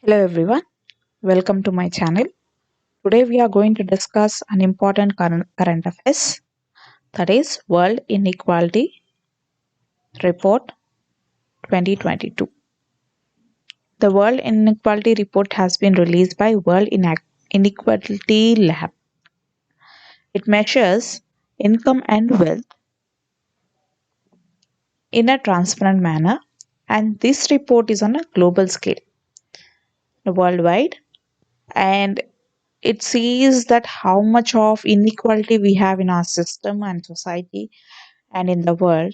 Hello everyone, welcome to my channel. Today we are going to discuss an important current affairs, that is World Inequality Report 2022. The World Inequality Report has been released by World Inequality Lab. It measures income and wealth in a transparent manner, and this report is on a global scale, worldwide, and it sees that how much of inequality we have in our system and society and in the world,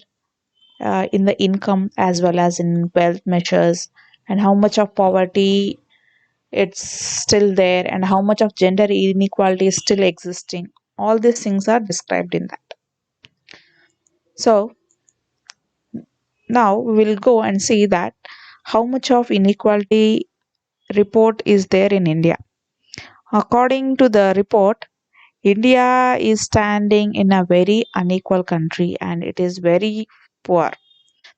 in the income as well as in wealth measures, and how much of poverty it's still there, and how much of gender inequality is still existing. All these things are described in that. So now we will go and see that how much of inequality report is there in India. According to the report, India is standing in a very unequal country and it is very poor.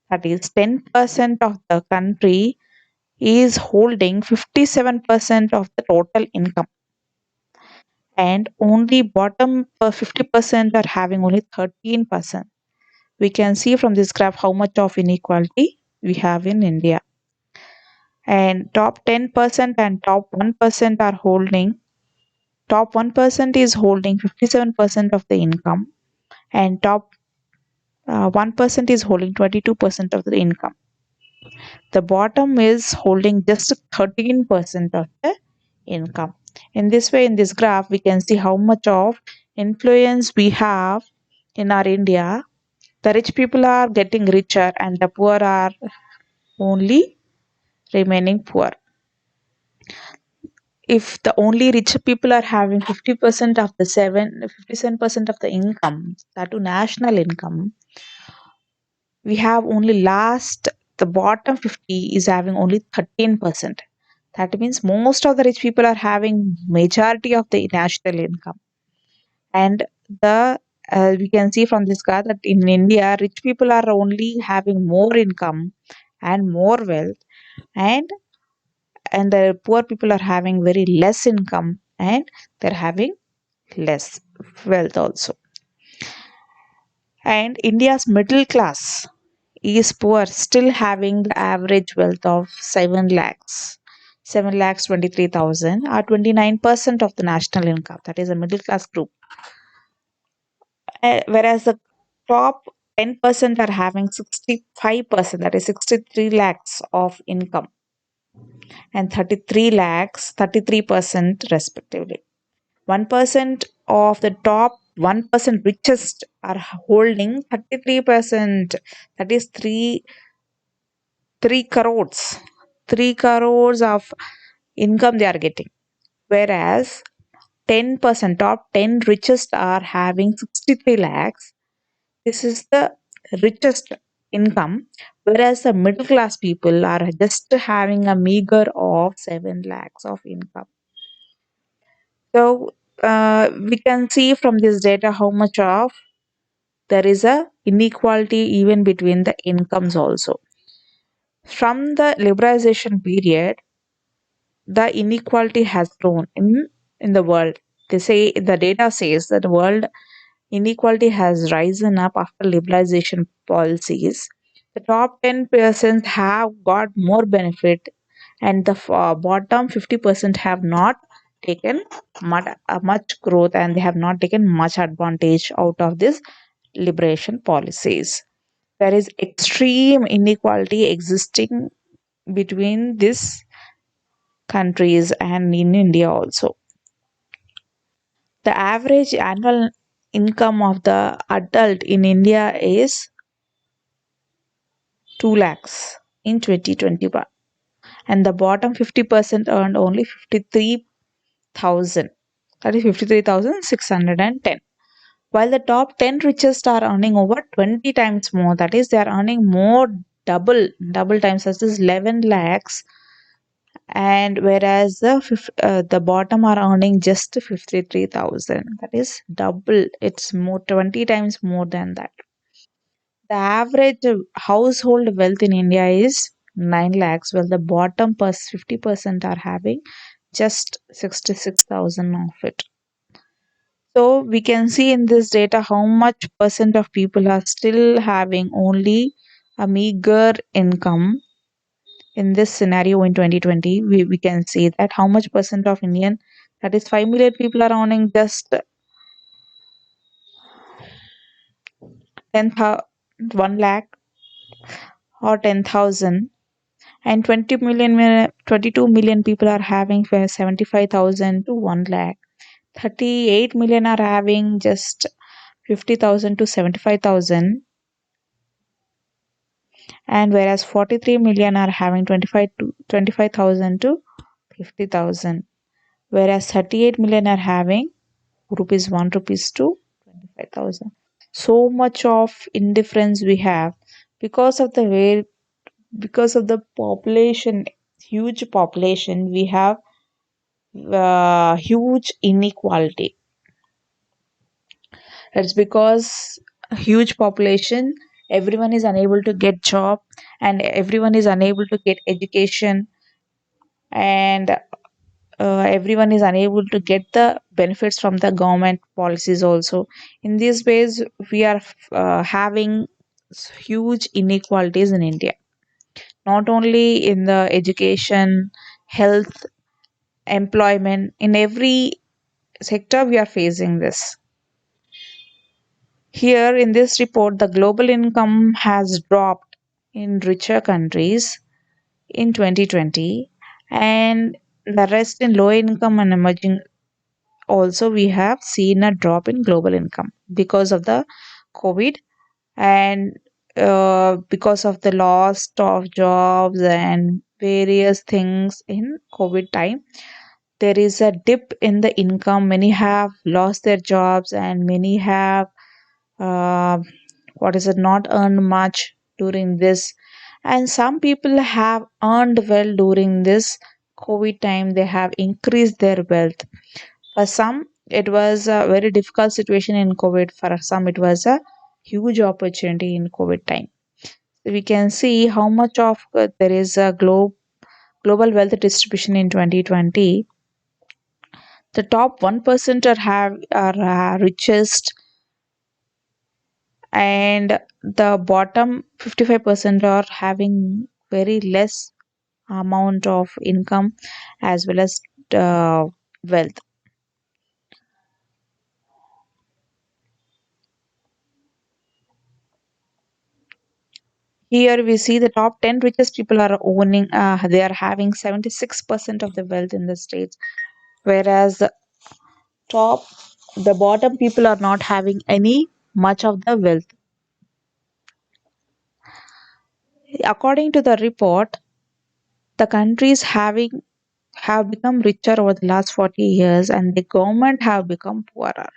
That is, 10% of the country is holding 57% of the total income, and only bottom 50% are having only 13%. We can see from this graph how much of inequality we have in India. And top 10% and top 1% are holding, top 1% is holding 57% of the income, and top 1% is holding 22% of the income. The bottom is holding just 13% of the income. In this way, in this graph, we can see how much of influence we have in our India. The rich people are getting richer and the poor are only remaining poor. If the only rich people are having 50% of the 57% of the income, that to national income, we have only the bottom 50 is having only 13%. That means most of the rich people are having majority of the national income. And the we can see from this graph that in India, rich people are only having more income and more wealth, and the poor people are having very less income and they're having less wealth also. And India's middle class is poor, still having the average wealth of 7 lakhs. 7,23,000 or 29% of the national income. That is a middle class group. Whereas the top 10% are having 65%, that is 63 lakhs of income, and 33 lakhs, 33% respectively. 1% of the top 1% richest are holding 33%, that is 3 crores. 3 crores of income they are getting. Whereas 10%, top 10 richest are having 63 lakhs. This is the richest income, whereas the middle class people are just having a meager of 7 lakhs of income. So we can see from this data how much of there is a inequality even between the incomes also. From the liberalization period, the inequality has grown in the world. The data says that the world inequality has risen up after liberalization policies. The top 10% have got more benefit, and the bottom 50% have not taken much growth, and they have not taken much advantage out of this liberation policies. There is extreme inequality existing between these countries and in India also. The average annual income of the adult in India is 2 lakhs in 2021, and the bottom 50% earned only 53,000, that is 53,610, while the top 10 richest are earning over 20 times more, that is they are earning more, double times, that is 11 lakhs, and whereas the bottom are earning just 53,000, that is double, it's more 20 times more than that. The average household wealth in India is 9 lakhs, while the bottom 50% are having just 66,000 of it. So we can see in this data how much percent of people are still having only a meager income. In this scenario in 2020, we can see that how much percent of Indian, that is 5 million people are earning just 1 lakh or 10,000, and 22 million people are having for 75,000 to 1 lakh. 38 million are having just 50,000 to 75,000, and whereas 43 million are having 25,000 to 50,000, whereas 38 million are having rupees 1 rupees to 25,000. So much of indifference we have because of the way, because of the population, huge population, we have huge inequality. It's because huge population, everyone is unable to get job, and everyone is unable to get education, and everyone is unable to get the benefits from the government policies also. In these ways, we are having huge inequalities in India, not only in the education, health, employment, in every sector we are facing this. Here in this report, the global income has dropped in richer countries in 2020, and the rest in low income and emerging also we have seen a drop in global income because of the COVID, and because of the loss of jobs and various things in COVID time. There is a dip in the income. Many have lost their jobs, and many have uh, what is it, not earned much during this, and some people have earned well during this COVID time. They have increased their wealth. For some, it was a very difficult situation in COVID. For some, it was a huge opportunity in COVID time. So we can see how much of there is a global wealth distribution in 2020. The top 1% are richest, and the bottom 55% are having very less amount of income as well as wealth. Here we see the top 10 richest people are owning, they are having 76% of the wealth in the states, whereas top, the bottom people are not having any much of the wealth. According to the report, the countries have become richer over the last 40 years, and the government have become poorer,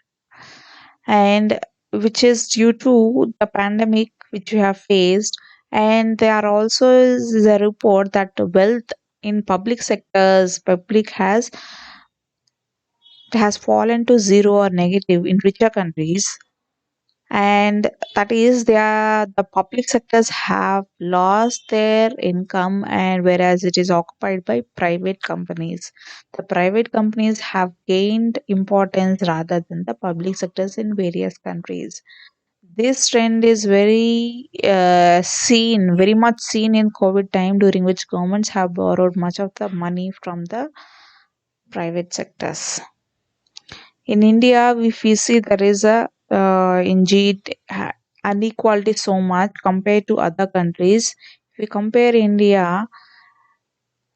and which is due to the pandemic which we have faced. And there are also is a report that the wealth in public sectors, public has fallen to zero or negative in richer countries, and that is the public sectors have lost their income, and whereas it is occupied by private companies, the private companies have gained importance rather than the public sectors in various countries. This trend is very much seen in COVID time, during which governments have borrowed much of the money from the private sectors. In India, if we see there is a indeed inequality so much compared to other countries. If we compare India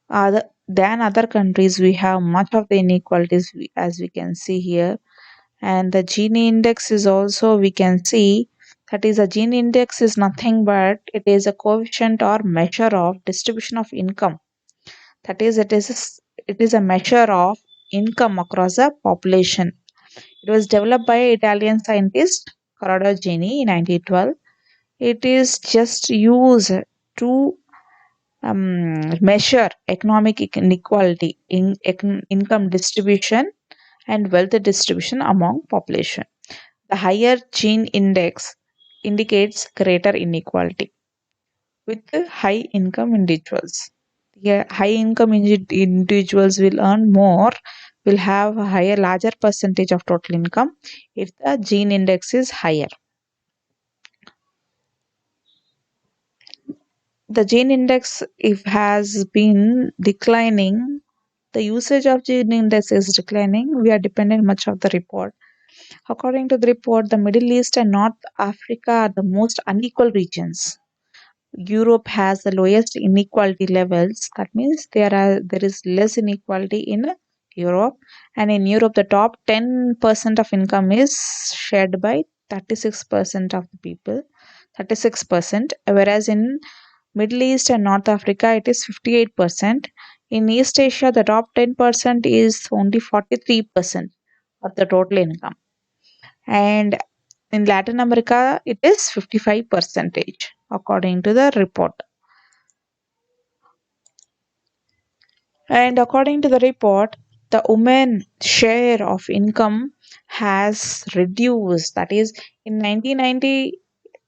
than other countries, we have much of the inequalities as we can see here. And the Genie Index is also, we can see, that is, a Genie Index is nothing but it is a coefficient or measure of distribution of income. That is, it is a measure of income across a population. It was developed by Italian scientist Corrado Genie in 1912. It is just used to measure economic inequality in income distribution and wealth distribution among population. The higher Gini index indicates greater inequality. with the high income individuals. Yeah, high income individuals will earn more, will have a higher, larger percentage of total income if the gene index is higher. The gene index, if has been declining, the usage of gene index is declining. We are dependent much of the report. According to the report, the Middle East and North Africa are the most unequal regions. Europe has the lowest inequality levels. That means there is less inequality in Europe, and in Europe, the top 10% of income is shared by 36% of the people. 36%, whereas in Middle East and North Africa, it is 58%. In East Asia, the top 10% is only 43% of the total income. And in Latin America, it is 55 percentage, according to the report. And according to the report, the women share of income has reduced. That is, in 1990,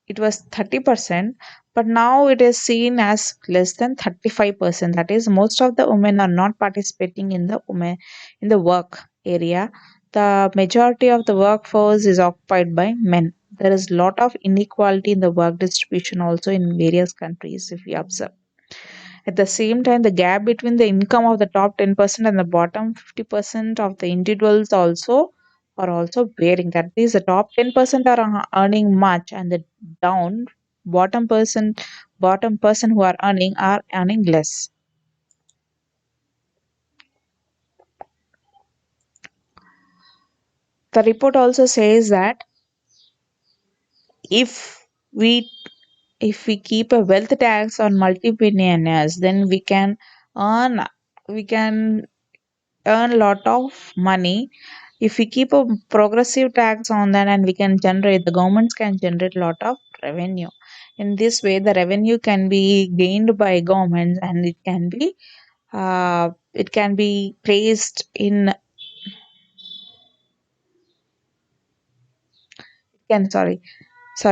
it was 30%, but now it is seen as less than 35%. That is, most of the women are not participating in the work area. The majority of the workforce is occupied by men. There is a lot of inequality in the work distribution also in various countries, if we observe. At the same time, the gap between the income of the top 10% and the bottom 50% of the individuals also are also varying. That is, the top 10% are earning much, and the down bottom person who are earning less. The report also says that if we if we keep a wealth tax on multi-billionaires, then earn we can earn a lot of money. If we keep a progressive tax on that, and the governments can generate a lot of revenue. In this way, the revenue can be gained by governments, and it can be placed in can sorry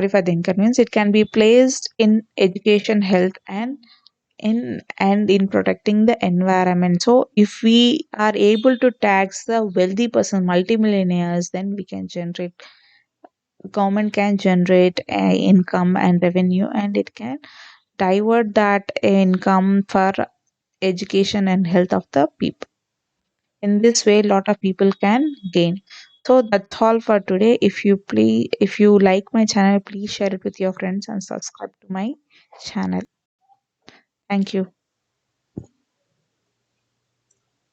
for the inconvenience. It can be placed in education, health, and in protecting the environment. So if we are able to tax the wealthy person, multimillionaires, then we can generate government can generate income and revenue, and it can divert that income for education and health of the people. In this way, a lot of people can gain. So that's all for today. If you like my channel, please share it with your friends and subscribe to my channel. Thank you.